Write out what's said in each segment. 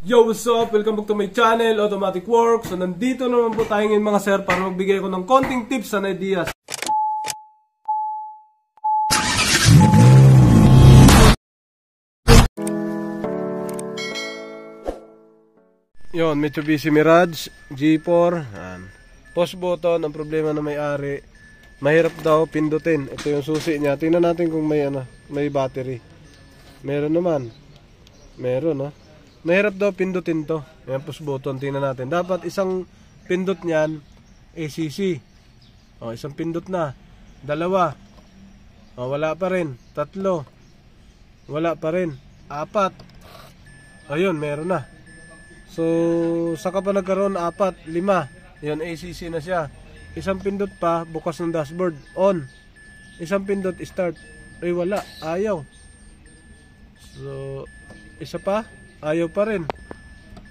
Yo, what's up? Welcome back to my channel, Automatic Works. So, nandito naman po tayo ngayon mga sir para magbigay ko ng konting tips and ideas. Yon, Mitsubishi Mirage G4. Push button, ang problema na may-ari. Mahirap daw pindutin. Ito yung susi niya. Tingnan natin kung may battery. Meron naman. Meron, no? Mahirap daw pindutin to. Ayan, push button. Tingnan natin. Dapat isang pindot niyan, ACC. O, isang pindot na. Dalawa. O, wala pa rin. Tatlo. Wala pa rin. Apat. Ayun, meron na. So, saka pa nagkaroon, apat, lima. Ayun, ACC na siya. Isang pindot pa, bukas ng dashboard. On. Isang pindot, start. Ay, wala. Ayaw. So, isa pa. Ayaw pa rin.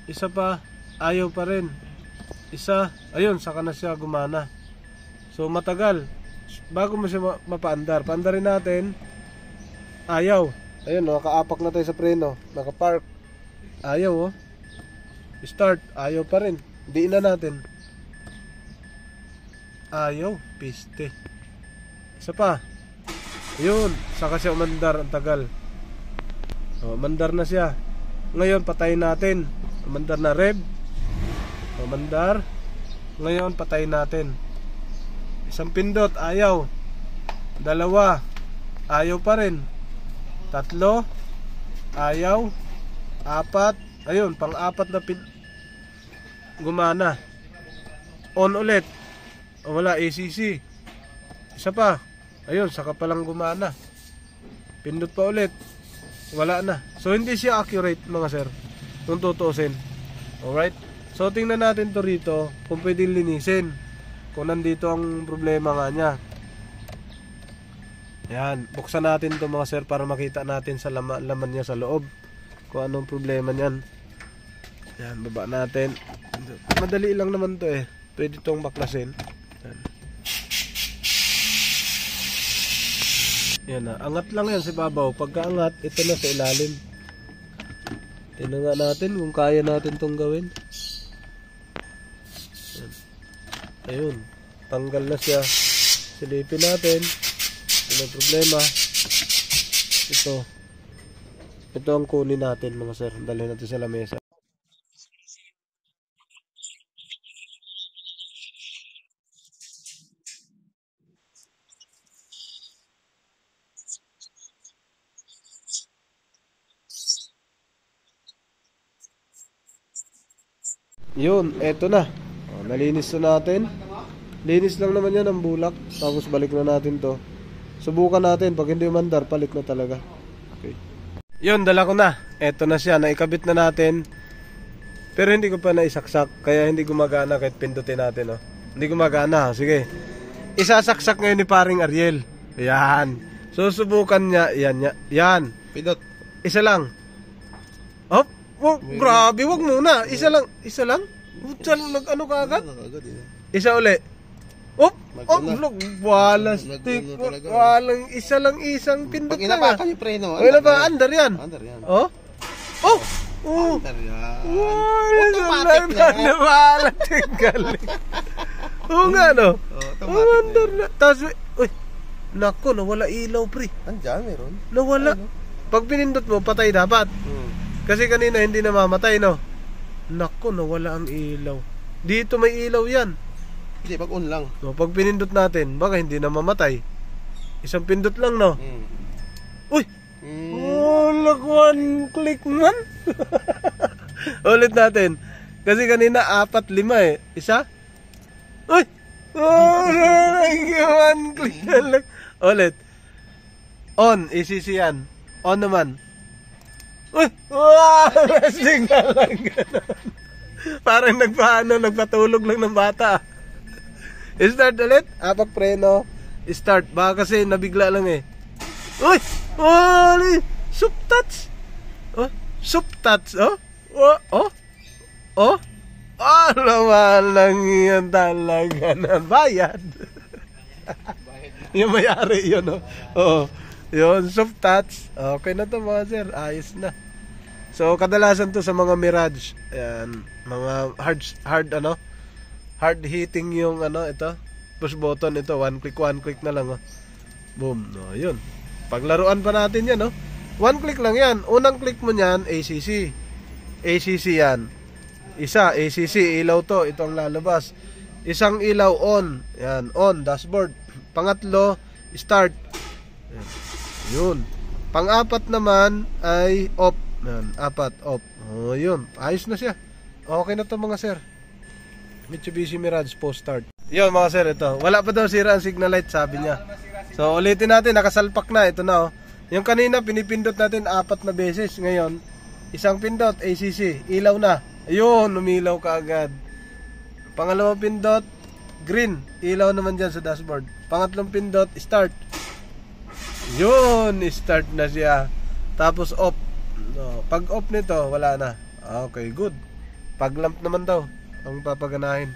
Isa pa. Ayaw pa rin. Isa. Ayun, saka na siya gumana. So, matagal. Bago mo siya mapaandar. Paandarin natin. Ayaw. Ayun, nakaapak na tayo sa preno. Nakapark. Ayaw, oh. Start. Ayaw pa rin. Diin na natin. Ayaw. Piste. Isa pa. Ayun, saka siya umandar. Ang tagal. O, umandar na siya. Ngayon, patayin natin. Umandar na rev. Umandar. Ngayon, patayin natin. Isang pindot, ayaw. Dalawa, ayaw pa rin. Tatlo, ayaw. Apat, ayun, pang-apat na gumana. On ulit. O, wala, ACC. Isa pa. Ayun, saka palang gumana. Pindot pa ulit. Wala na. So, hindi siya accurate, mga sir, kung tutuusin. Alright? So, tingnan natin to rito kung pwedeng linisin. Kung nandito ang problema nga niya. Yan. Buksan natin to, mga sir, para makita natin sa laman niya sa loob. Kung anong problema niyan. Yan. Baba natin. Madali lang naman to eh. Pwede tong baklasin. Yan. Yan na, angat lang yan si babaw. Pagka angat, ito na sa ilalim. Tingnan nga natin kung kaya natin itong gawin. Yan. Ayun, tanggal na siya. Silipin natin. Walang problema. Ito ang kunin natin, mga sir. Dalhin natin sa lamesa. Yun, eto na. O, nalinis na natin. Linis lang naman yan ang bulak. Tapos balik na natin to. Subukan natin. Pag hindi umandar, balik na talaga. Okay. Yun, dala ko na. Eto na siya. Naikabit na natin. Pero hindi ko pa naisaksak. Kaya hindi gumagana kahit pindutin natin. Oh. Hindi gumagana. Sige. Isasaksak ngayon ni paring Ariel. Yan. Susubukan niya. Yan. Pindot. Isa lang. Hop. Oh, grabe, wag muna. Isa lang. Utsa lang, nag-ano ka agad? Isa uli. Oh, walang stick. Walang isa lang isang pindot na. Pag inapakan yung preno. Wala ba? Andar yan. Oh? Oh! Oh! Andar yan. Wala na. Wala galing. Oo nga, no? Oh, andar na. Tapos, uy, naku, nawala ilaw, pre. Andyan, meron. Nawala. Pag pinindot mo, patay dapat. Kasi kanina hindi namamatay, no? Nako, nawala ang ilaw. Dito may ilaw yan. Hindi, pag on lang. No, pag pinindot natin, baka hindi namamatay. Isang pindot lang, no? Uy! Oh, look, one click man. Ulit natin. Kasi kanina 4, 5 eh. Isa? Uy! Oh, one click na lang. Ulit. On, ACC yan. On naman. Uy! Wow! Signal lang gano'n. Parang nagpatulog lang ng bata. Start ulit. Apak preno. Start. Baka kasi nabigla lang eh. Uy! Oh! Soup touch! Oh! Soup touch! Oh! Oh! Oh! Oh! Oh! Naman lang yan talaga na bayad. Yung may-ari yun, oh. Oh. Yun, soft touch. Okay na to, mga sir. Ayos na. So kadalasan to sa mga Mirage. Ayan, mga hard hitting yung ito. Push button ito, one click na lang. Boom. No, yun. Paglaruan pa natin yan, no? One click lang yan. Unang click mo niyan, ACC. ACC yan. Isa, ACC, ilaw to. Ito ang lalabas. Isang ilaw on. Yan, on, dashboard. Pangatlo, start. Yan. Yun. Pang-apat naman ay off. Yan, apat, off. Oh, yun. Ayos na siya. Okay na to mga sir. Mitsubishi Mirage post start. Yun mga sir, ito. Wala pa daw sira ang signal light, sabi niya. So ulitin natin, nakasalpak na. Ito na, oh. Yung kanina, pinipindot natin 4 na beses. Ngayon, isang pindot, ACC, ilaw na. Ayun, umilaw ka agad. Pangalawang pindot, green, ilaw naman dyan sa dashboard. Pangatlong pindot, start. Yun, start na siya. Tapos off. No, pag off nito, wala na. Okay, good. Pag lamp naman daw ang papaganahin.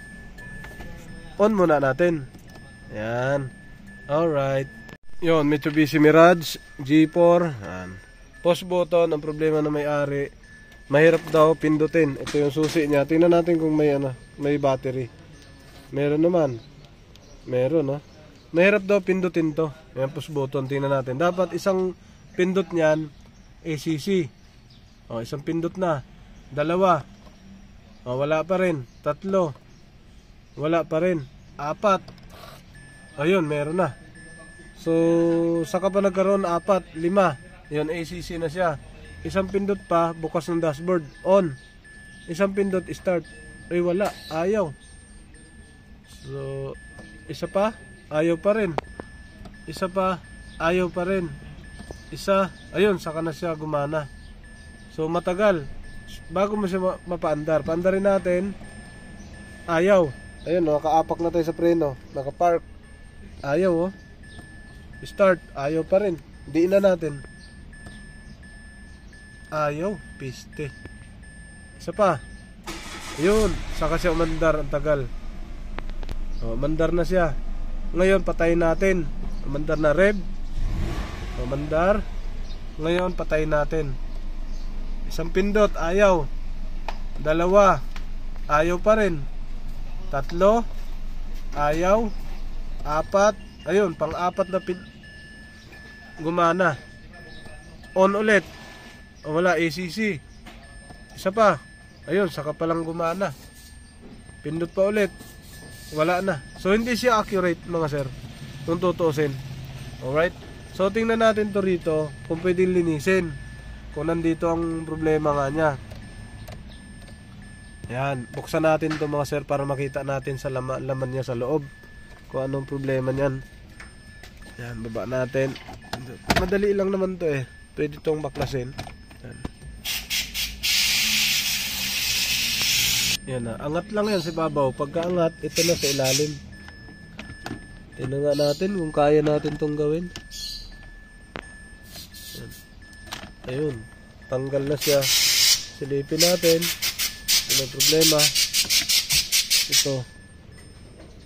On muna natin. Yan. Alright. Yun, Mitsubishi Mirage G4. Yan. Pause button. Ang problema na may-ari, mahirap daw pindutin. Ito yung susi niya. Tingnan natin kung may may battery. Meron naman. Meron, no? Mahirap daw pindutin to. Yan, push button. Tingnan natin. Dapat isang pindot niyan, ACC. O, isang pindot na. Dalawa. O, wala pa rin. Tatlo. Wala pa rin. 4. Ayun, meron na. So, saka pa nagkaroon 4, 5. Yun, ACC na siya. Isang pindot pa, bukas ng dashboard. On. Isang pindot, start. Ay, wala. Ayaw. So, isa pa. Ayaw pa rin. Isa pa. Ayaw pa rin. Isa. Ayun, saka na siya gumana. So, matagal. Bago mo siya mapaandar. Paandarin natin. Ayaw. Ayun, nakaapak na tayo sa preno. Nakapark. Ayaw, oh. Start. Ayaw pa rin. Diin na natin. Ayaw. Piste. Isa pa. Ayun. Saka siya umandar. Ang tagal. O, umandar na siya. Ngayon, patayin natin. Umandar na rev. Umandar. Ngayon, patayin natin. Isang pindot. Ayaw. Dalawa. Ayaw pa rin. Tatlo. Ayaw. 4. Ayun, pang-4 na gumana. On ulit. O, wala, ACC. Isa pa. Ayun, saka palang gumana. Pindot pa ulit. Wala na. So, hindi siya accurate, mga sir, kung tutuusin. Alright? So, tingnan natin to rito kung pwedeng linisin. Kung nandito ang problema nga niya. Yan. Buksan natin to mga sir para makita natin sa laman niya sa loob. Kung anong problema niyan. Yan, baba natin. Madali lang naman to eh. Pwede itong baklasin. Yan. Yan na. Angat lang yan si babaw. Pagka angat, ito na sa ilalim. Tingnan nga natin kung kaya natin itong gawin. Yan. Ayun. Tanggal na siya. Silipin natin. Ano problema?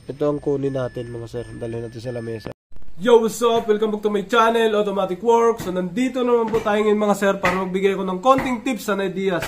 Ito ang kunin natin mga sir. Dalhin natin sa lamesa. Yo, what's up? Welcome back to my channel, Automatic Works. So nandito naman po tayo ngayon mga sir para magbigay ko ng konting tips and ideas